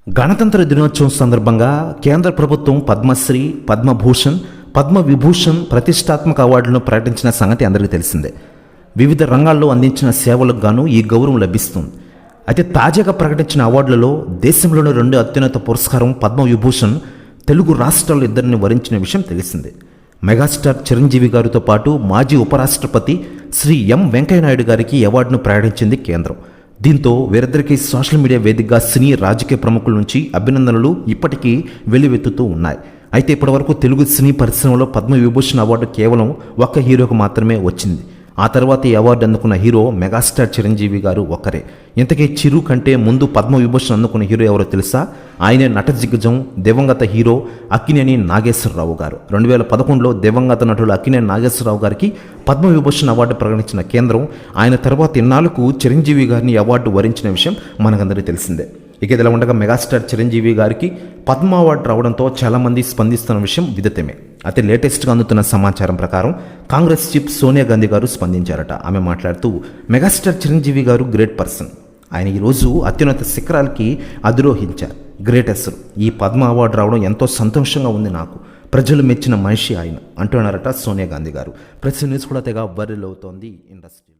గణతంత్ర దినోత్సవం సందర్భంగా కేంద్ర ప్రభుత్వం పద్మశ్రీ, పద్మభూషణ్, పద్మవిభూషణ్ ప్రతిష్టాత్మక అవార్డులను ప్రకటించిన సంగతి అందరికీ తెలిసిందే. వివిధ రంగాల్లో అందించిన సేవలకు గాను ఈ గౌరవం లభిస్తుంది. అయితే తాజాగా ప్రకటించిన అవార్డులలో దేశంలోని 2 అత్యున్నత పురస్కారం పద్మవిభూషణ్ తెలుగు రాష్ట్రాల్లో ఇద్దరిని వరించిన విషయం తెలిసిందే. మెగాస్టార్ చిరంజీవి గారితో పాటు మాజీ ఉపరాష్ట్రపతి శ్రీ ఎం వెంకయ్యనాయుడు గారికి అవార్డును ప్రకటించింది కేంద్రం. దీంతో వీరిద్దరికీ సోషల్ మీడియా వేదికగా సినీ రాజకీయ ప్రముఖుల నుంచి అభినందనలు ఇప్పటికీ వెల్లువెత్తుతూ ఉన్నాయి. అయితే ఇప్పటివరకు తెలుగు సినీ పరిశ్రమలో పద్మవిభూషణ్ అవార్డు కేవలం ఒక్క హీరోకు మాత్రమే వచ్చింది. ఆ తర్వాత ఈ అవార్డు అందుకున్న హీరో మెగాస్టార్ చిరంజీవి గారు ఒక్కరే. ఇంతకీ చిరు కంటే ముందు పద్మవిభూషణ్ అందుకున్న హీరో ఎవరో తెలుసా? ఆయనే నట దిగ్గజం దివంగత హీరో అక్కినేని నాగేశ్వరరావు గారు. 2011లో దివంగత నటుడు అక్కినేని నాగేశ్వరరావు గారికి పద్మవిభూషణ్ అవార్డు ప్రకటించిన కేంద్రం ఆయన తర్వాత ఇన్నాళ్లకు చిరంజీవి గారిని అవార్డు వరించిన విషయం మనకందరికీ తెలిసిందే. ఇక ఇదిలా ఉండగా మెగాస్టార్ చిరంజీవి గారికి పద్మ అవార్డు రావడంతో చాలామంది స్పందిస్తున్న విషయం విదితమే. అయితే లేటెస్ట్గా అందుతున్న సమాచారం ప్రకారం కాంగ్రెస్ చీఫ్ సోనియా గాంధీ గారు స్పందించారట. ఆమె మాట్లాడుతూ, మెగాస్టార్ చిరంజీవి గారు గ్రేట్ పర్సన్, ఆయన ఈరోజు అత్యున్నత శిఖరాలకి అధిరోహించారు. గ్రేట్ అసలు ఈ పద్మ అవార్డు రావడం ఎంతో సంతోషంగా ఉంది నాకు. ప్రజలు మెచ్చిన మనిషి ఆయన అంటున్నారట సోనియా గాంధీ గారు. ప్రెస్ న్యూస్ కూడా తెగ వైరల్ అవుతోంది ఇండస్ట్రీ.